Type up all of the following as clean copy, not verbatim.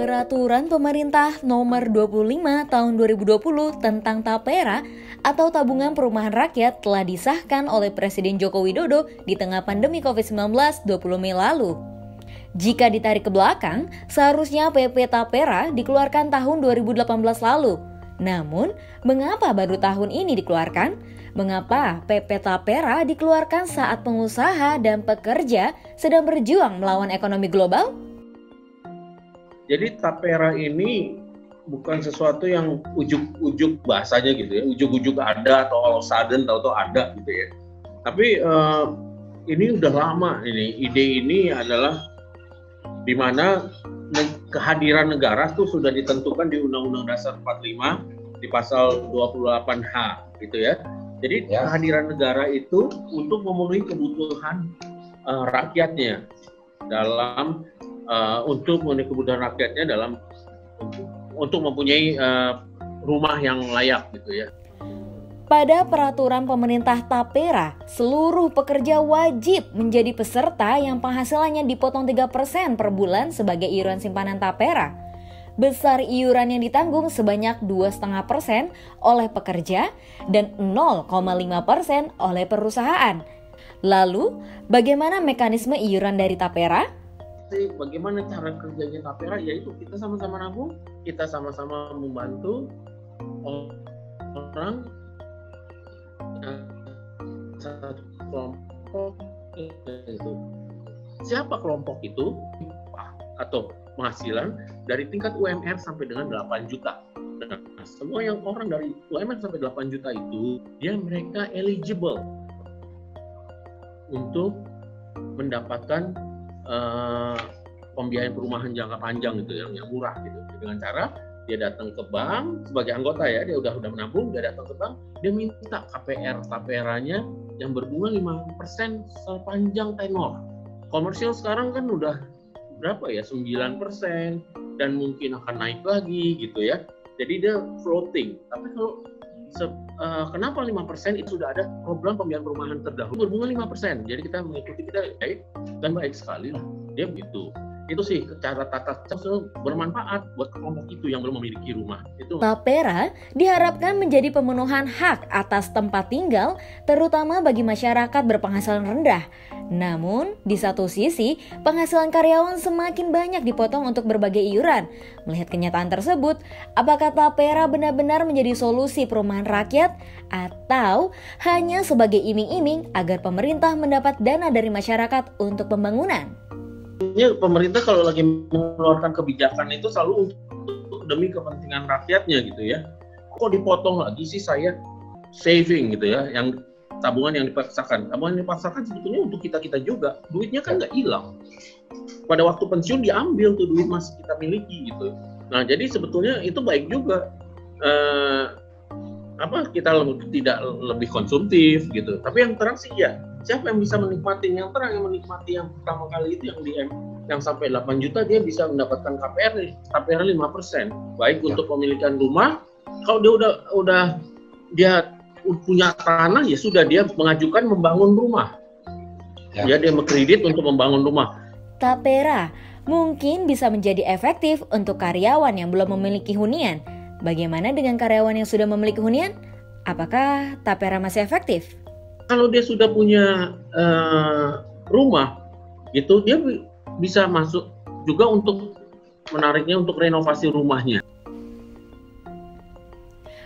Peraturan Pemerintah Nomor 25 Tahun 2020 tentang Tapera atau Tabungan Perumahan Rakyat telah disahkan oleh Presiden Joko Widodo di tengah pandemi COVID-19 20 Mei lalu. Jika ditarik ke belakang, seharusnya PP Tapera dikeluarkan tahun 2018 lalu. Namun, mengapa baru tahun ini dikeluarkan? Mengapa PP Tapera dikeluarkan saat pengusaha dan pekerja sedang berjuang melawan ekonomi global? Jadi Tapera ini bukan sesuatu yang ujuk-ujuk bahasanya gitu ya, ujuk-ujuk ada atau all sudden tahu-tahu ada gitu ya. Tapi ini udah lama ide ini adalah di mana kehadiran negara tuh sudah ditentukan di Undang-Undang Dasar 45 di pasal 28H gitu ya. Jadi kehadiran negara itu untuk memenuhi kebutuhan rakyatnya dalam untuk memenuhi kebutuhan rakyatnya dalam untuk mempunyai rumah yang layak gitu ya. Pada peraturan pemerintah Tapera, seluruh pekerja wajib menjadi peserta yang penghasilannya dipotong 3% per bulan sebagai iuran simpanan Tapera. Besar iuran yang ditanggung sebanyak 2,5% oleh pekerja dan 0,5% oleh perusahaan. Lalu, bagaimana mekanisme iuran dari Tapera? Bagaimana cara kerjanya Tapera? Yaitu kita sama-sama nabung, kita sama-sama membantu orang satu kelompok itu. Siapa kelompok itu? Atau penghasilan dari tingkat UMR sampai dengan 8 juta. Nah, semua yang orang dari UMR sampai 8 juta itu, mereka eligible untuk mendapatkan pembiayaan perumahan jangka panjang gitu yang murah gitu, dengan cara dia datang ke bank sebagai anggota ya, dia udah menabung, dia datang ke bank, dia minta Tapera-nya yang berbunga 5% sepanjang tenor. Komersial sekarang kan udah berapa ya, 9% dan mungkin akan naik lagi gitu ya. Jadi dia floating. Tapi kalau kenapa 5% itu sudah ada program pembiayaan perumahan terdahulu berbunga 5%. Jadi kita mengikuti, kita baik sekali lah. Dia begitu. Itu sih cara tata cara bermanfaat buat kelompok itu yang belum memiliki rumah. Itu. Tapera diharapkan menjadi pemenuhan hak atas tempat tinggal, terutama bagi masyarakat berpenghasilan rendah. Namun, di satu sisi, penghasilan karyawan semakin banyak dipotong untuk berbagai iuran. Melihat kenyataan tersebut, apakah Tapera benar-benar menjadi solusi perumahan rakyat atau hanya sebagai iming-iming agar pemerintah mendapat dana dari masyarakat untuk pembangunan? Pemerintah kalau lagi mengeluarkan kebijakan itu selalu untuk demi kepentingan rakyatnya gitu ya. Kok dipotong lagi sih saya saving gitu ya, yang tabungan yang dipaksakan. Tabungan yang dipaksakan sebetulnya untuk kita juga. Duitnya kan nggak hilang. Pada waktu pensiun diambil tuh duit masih kita miliki gitu. Nah jadi sebetulnya itu baik juga. Kita tidak lebih konsumtif gitu. Tapi yang terang sih ya, siapa yang bisa menikmati yang terang, yang menikmati yang pertama kali itu yang sampai 8 juta dia bisa mendapatkan KPR 5%. Baik untuk pemilikan rumah, kalau dia udah punya tanah ya sudah, dia mengajukan membangun rumah. Dia mengkredit untuk membangun rumah. Tapera mungkin bisa menjadi efektif untuk karyawan yang belum memiliki hunian. Bagaimana dengan karyawan yang sudah memiliki hunian? Apakah Tapera masih efektif? Kalau dia sudah punya rumah, gitu dia bisa masuk juga untuk menariknya untuk renovasi rumahnya.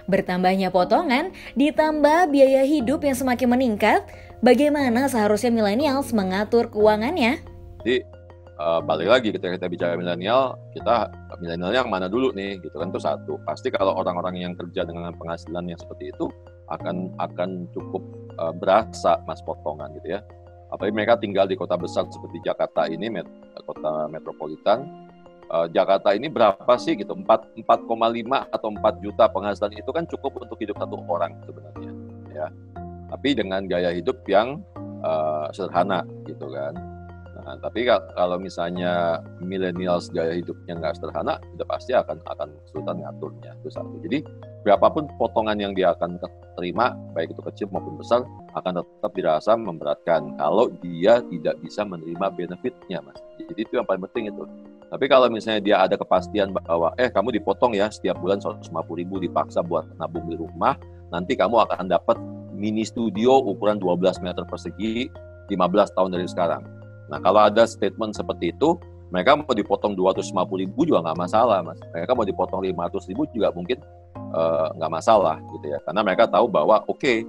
Bertambahnya potongan, ditambah biaya hidup yang semakin meningkat, bagaimana seharusnya millennials mengatur keuangannya? Jadi balik lagi ketika kita bicara milenial yang mana dulu nih gitu kan, itu satu. Pasti kalau orang-orang yang kerja dengan penghasilan yang seperti itu akan cukup berasa mas potongan gitu ya. Apalagi mereka tinggal di kota besar seperti Jakarta ini, kota metropolitan. Jakarta ini berapa sih gitu, 4,5 atau 4 juta penghasilan itu kan cukup untuk hidup satu orang sebenarnya ya. Tapi dengan gaya hidup yang sederhana gitu kan. Nah, tapi kalau misalnya millennials gaya hidupnya nggak sederhana, udah pasti akan kesulitan ngaturnya, itu satu. Jadi berapapun potongan yang dia akan terima, baik itu kecil maupun besar, akan tetap dirasa memberatkan kalau dia tidak bisa menerima benefitnya, Mas. Jadi itu yang paling penting itu. Tapi kalau misalnya dia ada kepastian bahwa kamu dipotong ya setiap bulan 150.000 dipaksa buat nabung di rumah, nanti kamu akan dapat mini studio ukuran 12 meter persegi 15 tahun dari sekarang. Nah, kalau ada statement seperti itu, mereka mau dipotong 250.000 juga nggak masalah, Mas. Mereka mau dipotong 500.000 juga mungkin nggak masalah gitu ya. Karena mereka tahu bahwa 10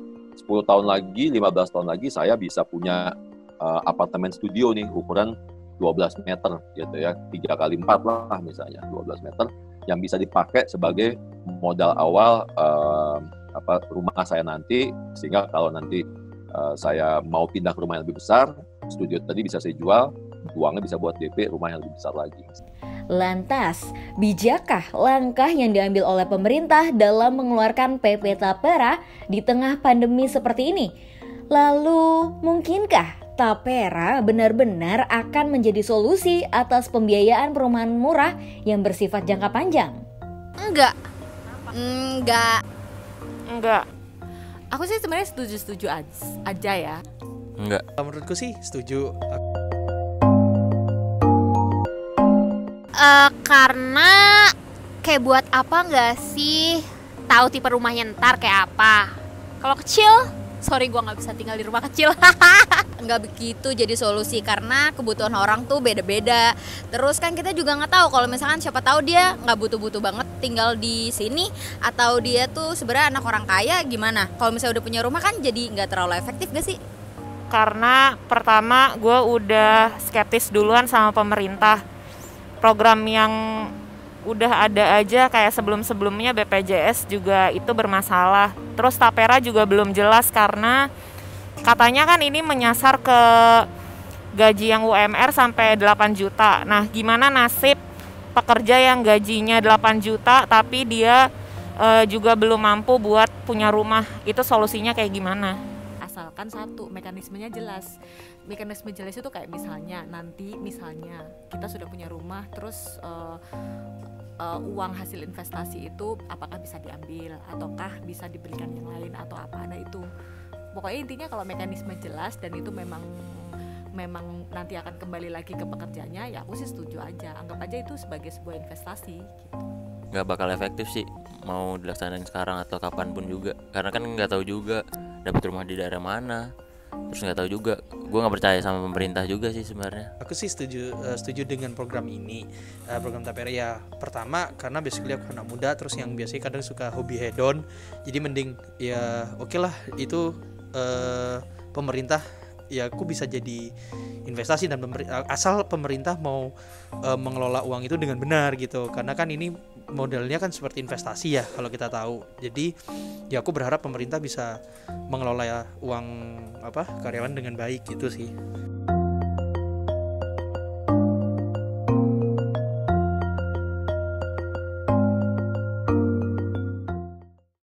tahun lagi, 15 tahun lagi saya bisa punya apartemen studio nih ukuran 12 meter gitu ya, 3x4 lah misalnya, 12 meter yang bisa dipakai sebagai modal awal rumah saya nanti, sehingga kalau nanti saya mau pindah ke rumah yang lebih besar, studio tadi bisa saya jual, uangnya bisa buat DP rumah yang lebih besar lagi. Lantas, bijakkah langkah yang diambil oleh pemerintah dalam mengeluarkan PP Tapera di tengah pandemi seperti ini? Lalu, mungkinkah Tapera benar-benar akan menjadi solusi atas pembiayaan perumahan murah yang bersifat jangka panjang? Enggak. Aku sih sebenarnya setuju aja ya. Enggak. Menurutku sih setuju. Karena kayak buat apa nggak sih tahu tipe rumahnya ntar kayak apa? Kalau kecil, sorry gue nggak bisa tinggal di rumah kecil. Nggak begitu jadi solusi karena kebutuhan orang tuh beda-beda. Terus kan kita juga nggak tahu kalau misalkan siapa tahu dia nggak butuh-butuh banget tinggal di sini atau dia tuh sebenarnya anak orang kaya gimana? Kalau misalnya udah punya rumah kan jadi nggak terlalu efektif gak sih? Karena pertama gue udah skeptis duluan sama pemerintah. Program yang udah ada aja kayak sebelum-sebelumnya BPJS juga itu bermasalah. Terus Tapera juga belum jelas karena katanya kan ini menyasar ke gaji yang UMR sampai 8 juta. Nah, gimana nasib pekerja yang gajinya 8 juta tapi dia juga belum mampu buat punya rumah? Itu solusinya kayak gimana? Asalkan satu, mekanismenya jelas. Mekanisme jelas itu kayak misalnya kita sudah punya rumah, terus uang hasil investasi itu apakah bisa diambil ataukah bisa diberikan yang lain atau apa. Nah itu pokoknya intinya kalau mekanisme jelas dan itu memang nanti akan kembali lagi ke pekerjanya, ya aku sih setuju aja. Anggap aja itu sebagai sebuah investasi gitu. Nggak bakal efektif sih mau dilaksanain sekarang atau kapanpun juga, karena kan nggak tahu juga dapat rumah di daerah mana, terus nggak tahu juga. Gue nggak percaya sama pemerintah juga sih sebenarnya. Aku sih setuju dengan program ini, program Tapera ya. Pertama karena basically aku anak muda, terus yang biasanya kadang suka hobi hedon, jadi mending ya oke lah itu pemerintah ya aku bisa jadi investasi dan asal pemerintah mau mengelola uang itu dengan benar gitu, karena kan ini modelnya kan seperti investasi ya kalau kita tahu. Jadi ya aku berharap pemerintah bisa mengelola uang karyawan dengan baik gitu sih.